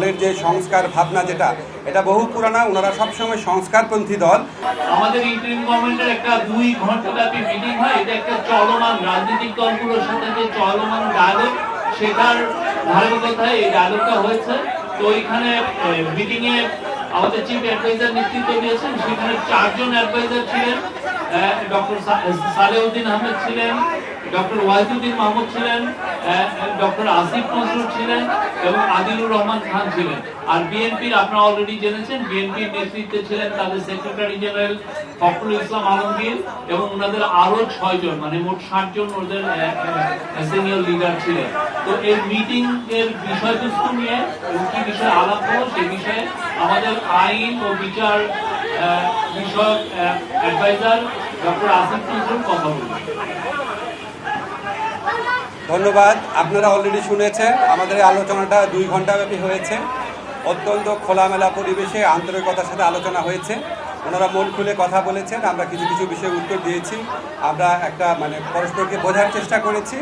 দলের যে সংস্কার ভাবনা যেটা এটা বহু পুরানা, ওনারা সবসময় সংস্কারপন্থী দল। আমাদের ইন্টারিম গভর্নমেন্টের একটা 2 ঘন্টা ব্যাপী মিটিং হয়, এটা একটা চলমান রাজনৈতিক দলগুলোর সাথে যে চলমান ডায়ালগ, সেটার ধারাবাহিকতায় এই ডায়ালগটা হয়েছে। তো এখানে মিটিং এ আমাদের চিফ অ্যাডভাইজার নেতৃত্ব দিয়েছেন, সেখানে 4 জন অ্যাডভাইজার ছিলেন। ডক্টর সালেউদ্দিন আহমেদ ছিলেন, ডক্টর ওয়াহিদুদ্দিন মাহমুদ ছিলেন, ডক্টর আসিফ নজরুল ছিলেন এবং আদিলুর রহমান খান ছিলেন। আর বিএনপির আপনারা অলরেডি জেনেছেন, বিএনপির নেতৃত্বে ছিলেন তাদের সেক্রেটারি জেনারেল ফখরুল ইসলাম আলমগীর এবং ওনাদের আরো 6 জন, মানে মোট 60 জন ওদের সিনিয়র লিডার ছিলেন। তো এই মিটিং এর বিষয়বস্তু নিয়ে এবং কি বিষয়ে আলাপ হলো সেই বিষয়ে আমাদের আইন ও বিচার বিষয়ক অ্যাডভাইজার ডক্টর আসিফ নজরুল কথা বলবেন। ধন্যবাদ। আপনারা অলরেডি শুনেছেন আমাদের এই আলোচনাটা 2 ঘন্টা ব্যাপী হয়েছে। অত্যন্ত খোলামেলা পরিবেশে আন্তরিকতার সাথে আলোচনা হয়েছে। ওনারা মন খুলে কথা বলেছেন, আমরা কিছু কিছু বিষয়ে উত্তর দিয়েছি, আমরা একটা পরস্পরকে বোঝার চেষ্টা করেছি।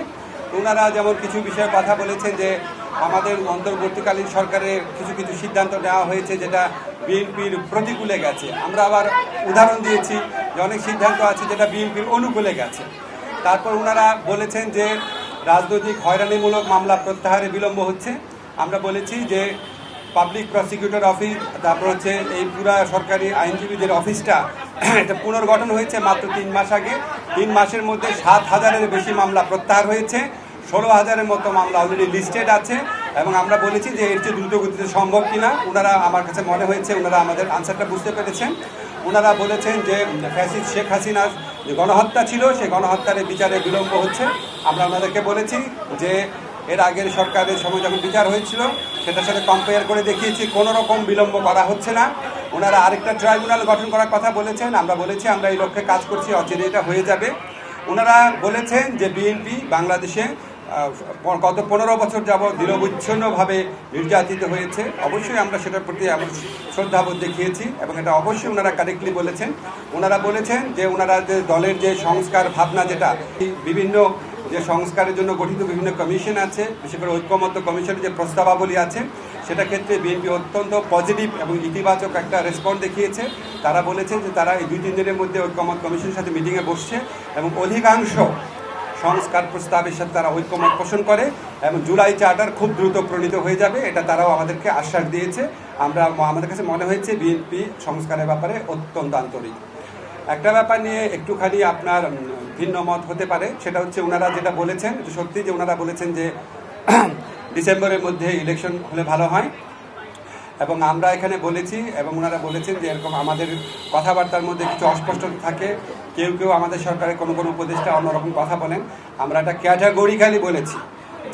ওনারা যেমন কিছু বিষয়ে কথা বলেছেন যে আমাদের অন্তর্বর্তীকালীন সরকারের কিছু কিছু সিদ্ধান্ত নেওয়া হয়েছে যেটা বিএনপির প্রতিকূলে গেছে। আমরা আবার উদাহরণ দিয়েছি যে অনেক সিদ্ধান্ত আছে যেটা বিএনপির অনুকূলে গেছে। তারপর ওনারা বলেছেন যে রাজনৈতিক হয়রানিমূলক মামলা প্রত্যাহারে বিলম্ব হচ্ছে। আমরা বলেছি যে পাবলিক প্রসিকিউটর অফিস, তারপর হচ্ছে এই পুরা সরকারি আইনজীবীদের অফিসটা এটা পুনর্গঠন হয়েছে মাত্র 3 মাস আগে। 3 মাসের মধ্যে 7,000-এর বেশি মামলা প্রত্যাহার হয়েছে, 16,000-এর মতো মামলা অলরেডি লিস্টেড আছে। এবং আমরা বলেছি যে এর চেয়ে দ্রুত গতিতে সম্ভব কিনা। ওনারা, আমার কাছে মনে হয়েছে ওনারা আমাদের আনসারটা বুঝতে পেরেছেন। ওনারা বলেছেন যে ফ্যাসিস্ট শেখ হাসিনার যে গণহত্যা ছিল সেই গণহত্যার বিচারে বিলম্ব হচ্ছে। আমরা ওনাদেরকে বলেছি যে এর আগের সরকারের সময় যখন বিচার হয়েছিল সেটার সাথে কম্পেয়ার করে দেখিয়েছি কোনো রকম বিলম্ব করা হচ্ছে না। ওনারা আরেকটা ট্রাইব্যুনাল গঠন করার কথা বলেছেন, আমরা বলেছি আমরা এই লক্ষ্যে কাজ করছি, অচিরে এটা হয়ে যাবে। ওনারা বলেছেন যে বিএনপি বাংলাদেশে গত 15 বছর যাবৎ নিরবচ্ছিন্নভাবে নির্যাতিত হয়েছে। অবশ্যই আমরা সেটার প্রতি আমরা শ্রদ্ধাবোধ দেখিয়েছি এবং এটা অবশ্যই ওনারা কারেক্টলি বলেছেন। ওনারা বলেছেন যে ওনারা যে দলের যে সংস্কার ভাবনা যেটা বিভিন্ন যে সংস্কারের জন্য গঠিত বিভিন্ন কমিশন আছে, বিশেষ করে ঐক্যমত্য কমিশনের যে প্রস্তাবাবলী আছে সেটা ক্ষেত্রে বিএনপি অত্যন্ত পজিটিভ এবং ইতিবাচক একটা রেসপন্স দেখিয়েছে। তারা বলেছেন যে তারা এই 2-3 দিনের মধ্যে ঐক্যমত্য কমিশনের সাথে মিটিংয়ে বসছে এবং অধিকাংশ সংস্কার প্রস্তাবের সাথে তারা ঐক্যমত পোষণ করে এবং জুলাই চার্টার খুব দ্রুত প্রণীত হয়ে যাবে, এটা তারাও আমাদেরকে আশ্বাস দিয়েছে। আমাদের কাছে মনে হয়েছে বিএনপি সংস্কারের ব্যাপারে অত্যন্ত আন্তরিক। একটা ব্যাপার নিয়ে একটুখানি আপনার ভিন্ন মত হতে পারে, সেটা হচ্ছে ওনারা যেটা বলেছেন সত্যি, যে ওনারা বলেছেন যে ডিসেম্বরের মধ্যে ইলেকশন হলে ভালো হয়। এবং আমরা এখানে বলেছি এবং ওনারা বলেছেন যে এরকম আমাদের কথাবার্তার মধ্যে কিছু অস্পষ্টতা থাকে, কেউ কেউ আমাদের সরকারের কোনো কোনো উপদেষ্টা অন্যরকম কথা বলেন। আমরা একটা ক্যাটাগরিক্যালি বলেছি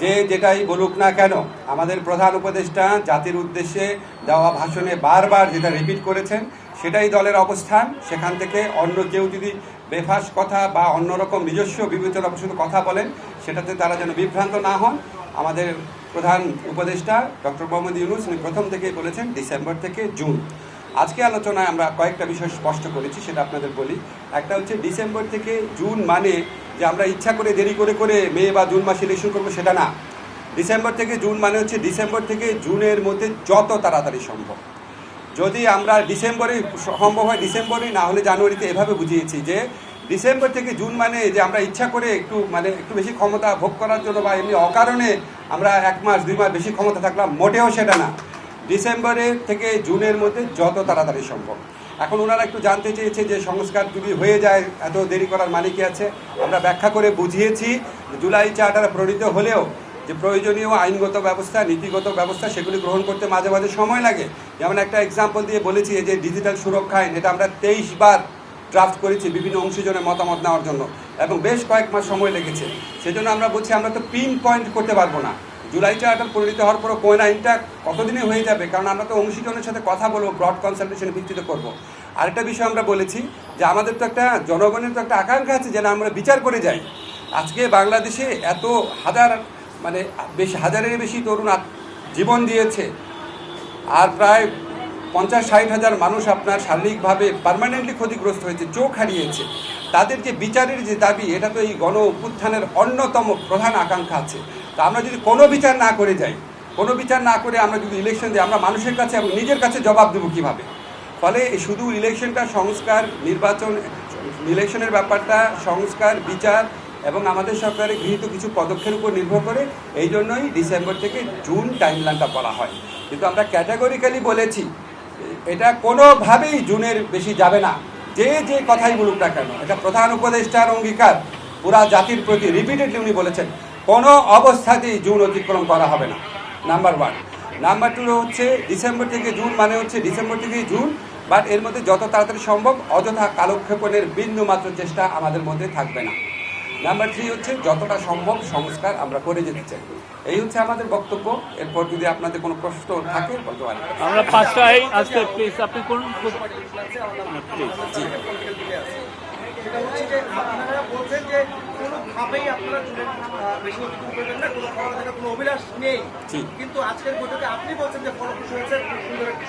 যে যেটাই বলুক না কেন আমাদের প্রধান উপদেষ্টা জাতির উদ্দেশ্যে দেওয়া ভাষণে বারবার যেটা রিপিট করেছেন সেটাই দলের অবস্থান। সেখান থেকে অন্য কেউ যদি বেফাস কথা বা অন্যরকম নিজস্ব বিবেচনা প্রসূত কথা বলেন সেটাতে তারা যেন বিভ্রান্ত না হন। আমাদের প্রধান উপদেষ্টা ডক্টর মোহাম্মদ ইউনূস উনি প্রথম থেকেই বলেছেন ডিসেম্বর থেকে জুন। আজকে আলোচনায় আমরা কয়েকটা বিষয় স্পষ্ট করেছি, সেটা আপনাদের বলি। একটা হচ্ছে ডিসেম্বর থেকে জুন মানে যে আমরা ইচ্ছা করে দেরি করে করে মে বা জুন মাসে ইলেকশন করবো সেটা না। ডিসেম্বর থেকে জুন মানে হচ্ছে ডিসেম্বর থেকে জুনের মধ্যে যত তাড়াতাড়ি সম্ভব। যদি আমরা ডিসেম্বরে সম্ভব হয় ডিসেম্বরে, না হলে জানুয়ারিতে, এভাবে বুঝিয়েছি যে ডিসেম্বর থেকে জুন মানে যে আমরা ইচ্ছা করে একটু বেশি ক্ষমতা ভোগ করার জন্য বা এমনি অকারণে আমরা 1 মাস 2 মাস বেশি ক্ষমতা থাকলাম, মোটেও সেটা না। ডিসেম্বরের থেকে জুনের মধ্যে যত তাড়াতাড়ি সম্ভব। এখন ওনারা একটু জানতে চেয়েছে যে সংস্কার যদি হয়ে যায় এত দেরি করার মানে কি আছে। আমরা ব্যাখ্যা করে বুঝিয়েছি জুলাই চার্টার প্রণীত হলেও যে প্রয়োজনীয় আইনগত ব্যবস্থা, নীতিগত ব্যবস্থা সেগুলি গ্রহণ করতে মাঝে মাঝে সময় লাগে। যেমন একটা এক্সাম্পল দিয়ে বলেছি যে ডিজিটাল সুরক্ষা আইন, এটা আমরা 23 বার ড্রাফট করেছি বিভিন্ন অংশীজনের মতামত নেওয়ার জন্য এবং বেশ কয়েক মাস সময় লেগেছে। সেজন্য আমরা বলছি আমরা তো পিন পয়েন্ট করতে পারবো না জুলাই চার্টার পরিণত হওয়ার পরও কোন আইনটা কতদিনে হয়ে যাবে, কারণ আমরা তো অংশীজনের সাথে কথা বলবো, ব্রড কনসালটেশনের ভিত্তিতে করবো। আরেকটা বিষয় আমরা বলেছি যে আমাদের তো একটা জনগণের তো একটা আকাঙ্ক্ষা আছে যেন আমরা বিচার করে যাই। আজকে বাংলাদেশে এত হাজারের বেশি তরুণ জীবন দিয়েছে আর প্রায় 50-60 হাজার মানুষ আপনার শারীরিকভাবে পার্মানেন্টলি ক্ষতিগ্রস্ত হয়েছে, চোখ হারিয়েছে। তাদের যে বিচারের যে দাবি, এটা তো এই গণ অভ্যুত্থানের অন্যতম প্রধান আকাঙ্ক্ষা আছে। তা আমরা যদি কোনো বিচার না করে যাই কোনো বিচার না করে আমরা যদি ইলেকশন দিই, আমরা মানুষের কাছে এবং নিজের কাছে জবাব দেবো কীভাবে? ফলে শুধু ইলেকশনটা সংস্কার, নির্বাচন, ইলেকশনের ব্যাপারটা সংস্কার, বিচার এবং আমাদের সরকারের গৃহীত কিছু পদক্ষেপের উপর নির্ভর করে। এই জন্যই ডিসেম্বর থেকে জুন টাইমলাইনটা বলা হয়। কিন্তু আমরা ক্যাটাগরিক্যালি বলেছি এটা কোনোভাবেই জুনের বেশি যাবে না, যে যে কথাই বলুক না কেন। এটা প্রধান উপদেষ্টার অঙ্গীকার পুরা জাতির প্রতি, রিপিটেডলি উনি বলেছেন কোনো অবস্থাতেই জুন অতিক্রম করা হবে না, নাম্বার 1। নাম্বার 2 হচ্ছে ডিসেম্বর থেকে জুন মানে হচ্ছে ডিসেম্বর থেকে জুন, বাট এর মধ্যে যত তাড়াতাড়ি সম্ভব অযথা কালক্ষেপণের বিন্দুমাত্র চেষ্টা আমাদের মধ্যে থাকবে না। নাম্বার 3 হচ্ছে যতটা সম্ভব সংস্কার আমরা করে যেতে চাই। এই হচ্ছে আমাদের বক্তব্য। এরপর যদি আপনাদের কোনো প্রশ্ন থাকে বলতে পারেন। আমরা 5টায় আজকে প্লিজ আপনি কোন জি, সেটা হচ্ছে যে আপনারা বলছেন যে কোনোভাবেই আপনারা বেশি অতিক্রম করবেন না, কোনো পড়ালেখার কোনো অভিলাষ নেই। কিন্তু আজকের বৈঠকে আপনি বলছেন যে ফলপ্রসূ হয়েছে, খুব সুন্দর একটি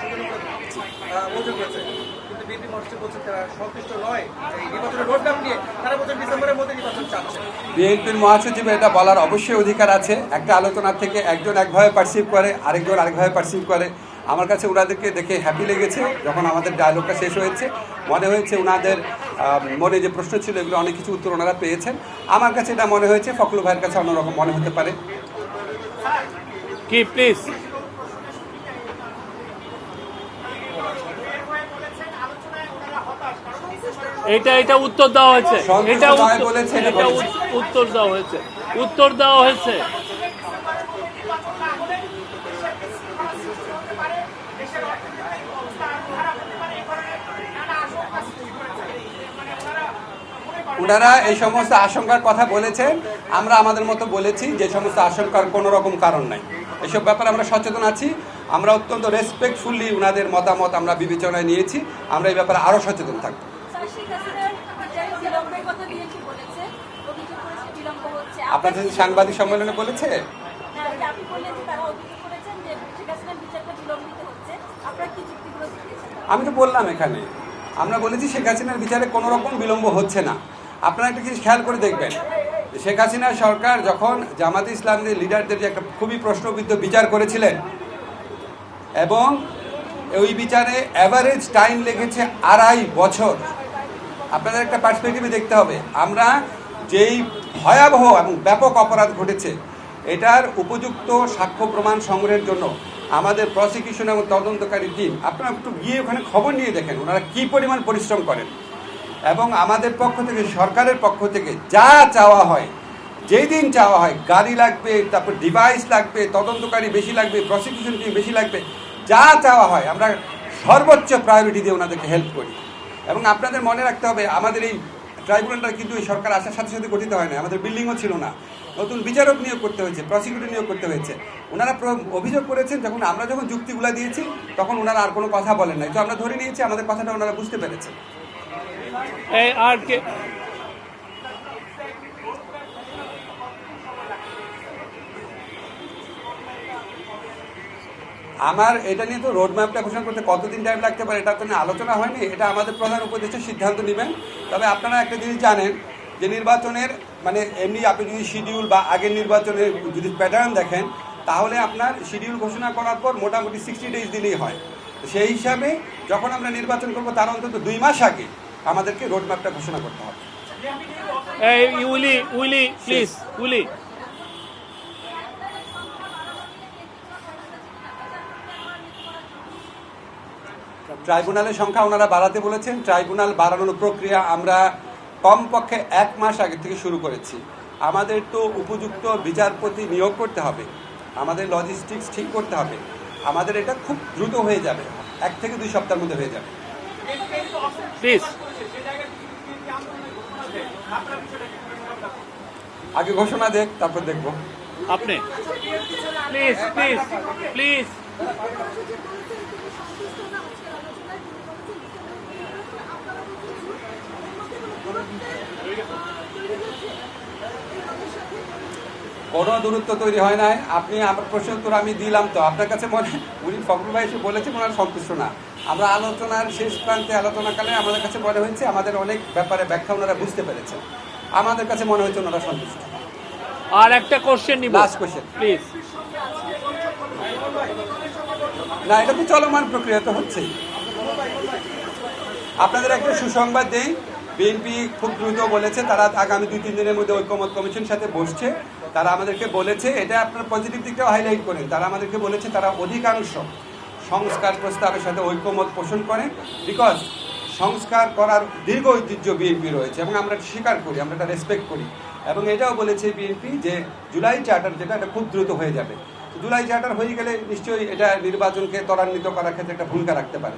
বৈঠক হয়েছে, কিন্তু বিএনপি মহাসচিব বলছেন তারা সন্তুষ্ট নয় এই নির্বাচনের রোডম্যাপ নিয়ে। তারা বলছেন ডিসেম্বরের মধ্যে নির্বাচন চাচ্ছে। বিএনপির মহাসচিব এটা বলার অবশ্যই অধিকার আছে। একটা আলোচনা থেকে একজন একভাবে পারসিভ করে, আরেকজন আরেকভাবে পারসিভ করে। আমার কাছে ওনাদেরকে দেখে হ্যাপি লেগেছে। যখন আমাদের ডায়লগটা শেষ হয়েছে মনে হয়েছে ওনাদের মনে যে প্রশ্ন ছিল এগুলো অনেক কিছু উত্তর ওনারা পেয়েছেন। আমার কাছে এটা মনে হয়েছে, ফখরুল ভাইয়ের কাছে অন্যরকম মনে হতে পারে। কি প্লিজ এটা উত্তর দেওয়া হয়েছে, এটা উত্তর দেওয়া হয়েছে, উত্তর দেওয়া হয়েছে। ওনারা এই সমস্ত আশঙ্কার কথা বলেছেন, আমরা আমাদের মতো বলেছি যে সমস্ত আশঙ্কার কোনো রকম কারণ নাই। এসব ব্যাপারে আমরা সচেতন আছি। আমরা অত্যন্ত রেসপেক্টফুলি ওনাদের মতামত আমরা বিবেচনায় নিয়েছি। আমরা এই ব্যাপারে আরও সচেতন থাকব। আপনাদের সাংবাদিক সম্মেলনে বলেছে, আমি তো বললাম এখানে আমরা বলেছি শেখ হাসিনার বিচারে কোনো রকম বিলম্ব হচ্ছে না। আপনারা একটা জিনিস খেয়াল করে দেখবেন, শেখ হাসিনা সরকার যখন জামাতে ইসলামীর লিডারদের যে একটা খুবই প্রশ্নবিদ্ধ বিচার করেছিলেন এবং ওই বিচারে অ্যাভারেজ টাইম লেগেছে 2.5 বছর। আপনাদের একটা পার্সপেক্টিভে দেখতে হবে, আমরা যেই ভয়াবহ এবং ব্যাপক অপরাধ ঘটেছে এটার উপযুক্ত সাক্ষ্য প্রমাণ সংগ্রহের জন্য আমাদের প্রসিকিউশন এবং তদন্তকারী টিম, আপনারা একটু গিয়ে ওখানে খবর নিয়ে দেখেন ওনারা কী পরিমাণ পরিশ্রম করেন। এবং আমাদের পক্ষ থেকে, সরকারের পক্ষ থেকে যা চাওয়া হয়, যেই দিন চাওয়া হয়, গাড়ি লাগবে, তারপর ডিভাইস লাগবে, তদন্তকারী বেশি লাগবে, প্রসিকিউশন টিম বেশি লাগবে, যা চাওয়া হয় আমরা সর্বোচ্চ প্রায়োরিটি দিয়ে ওনাদেরকে হেল্প করি। এবং আপনাদের মনে রাখতে হবে আমাদের এই ট্রাইব্যুনালটা কিন্তু এই সরকার আসার সাথে সাথে গঠিত হয় না। আমাদের বিল্ডিংও ছিল না, নতুন বিচারক নিয়োগ করতে হয়েছে, প্রসিকিউটর নিয়োগ করতে হয়েছে। ওনারা অভিযোগ করেছেন, আমরা যখন যুক্তিগুলো দিয়েছি তখন ওনারা আর কোনো কথা বলেন নাই। তো আমরা ধরে নিয়েছি আমাদের কথাটা ওনারা বুঝতে পেরেছেন। আর কে আমার এটা নিয়ে তো রোড ম্যাপটা ঘোষণা করতে কতদিন টাইম লাগতে পারে এটা তো নিয়ে আলোচনা হয়নি। এটা আমাদের প্রধান উপদেষ্টা সিদ্ধান্ত নেবেন। তবে আপনারা একটা জিনিস জানেন যে নির্বাচনের মানে এমনি আপনি যদি শিডিউল বা আগের নির্বাচনের যদি প্যাটার্ন দেখেন তাহলে আপনার শিডিউল ঘোষণা করার পর মোটামুটি 60 ডেজ দিলেই হয়। সেই হিসাবে যখন আমরা নির্বাচন করবো তার অন্তত 2 মাস আগে আমাদেরকে রোড ম্যাপটা ঘোষণা করতে হবে। ট্রাইব্যুনালের সংখ্যা ওনারা বাড়াতে বলেছেন। ট্রাইব্যুনাল বাড়ানোর প্রক্রিয়া আমরা কমপক্ষে 1 মাস আগে থেকে শুরু করেছি। আমাদের তো উপযুক্ত বিচারপতি নিয়োগ করতে হবে, আমাদের লজিস্টিক্স ঠিক করতে হবে, আমাদের এটা খুব দ্রুত হয়ে যাবে, 1 থেকে 2 সপ্তাহের মধ্যে হয়ে যাবে। আগে ঘোষণা দেখ, তারপর দেখবো। আপনি প্লিজ প্লিজ প্লিজ কোনো দূরত্ব তৈরি হয় নাই। আপনি আমার প্রশ্ন উত্তর আমি দিলাম, তো আপনার কাছে মনে উনি ফখরুল ভাই এসে বলেছেন ওনারা সন্তুষ্ট না। আমরা আলোচনার শেষ প্রান্তে আলোচনাকালে আমাদের কাছে মনে হয়েছে আমাদের অনেক ব্যাপারে ব্যাখ্যা ওনারা বুঝতে পেরেছেন। আমাদের কাছে মনে হয়েছে ওনারা সন্তুষ্ট। আর একটা কোশ্চেন নিব, লাস্ট কোশ্চেন প্লিজ। না, এটা তো চলমান প্রক্রিয়া তো হচ্ছেই। আপনাদের একটা সুসংবাদ দেই, বিএনপি খুব দ্রুত বলেছে তারা আগামী 2-3 দিনের মধ্যে ঐক্যমত কমিশন সাথে বসছে। তারা আমাদেরকে বলেছে, এটা আপনার পজিটিভ দিকটাও হাইলাইট করেন, তারা আমাদেরকে বলেছে তারা অধিকাংশ সংস্কার প্রস্তাবের সাথে ঐক্যমত পোষণ করে, বিকজ সংস্কার করার দীর্ঘ ঐতিহ্য বিএনপি রয়েছে এবং আমরা এটা স্বীকার করি, আমরা এটা রেসপেক্ট করি। এবং এটাও বলেছে বিএনপি যে জুলাই চার্টার যেটা, এটা খুব দ্রুত হয়ে যাবে। জুলাই চার্টার হয়ে গেলে নিশ্চয়ই এটা নির্বাচনকে ত্বরান্বিত করার ক্ষেত্রে একটা ভূমিকা রাখতে পারে।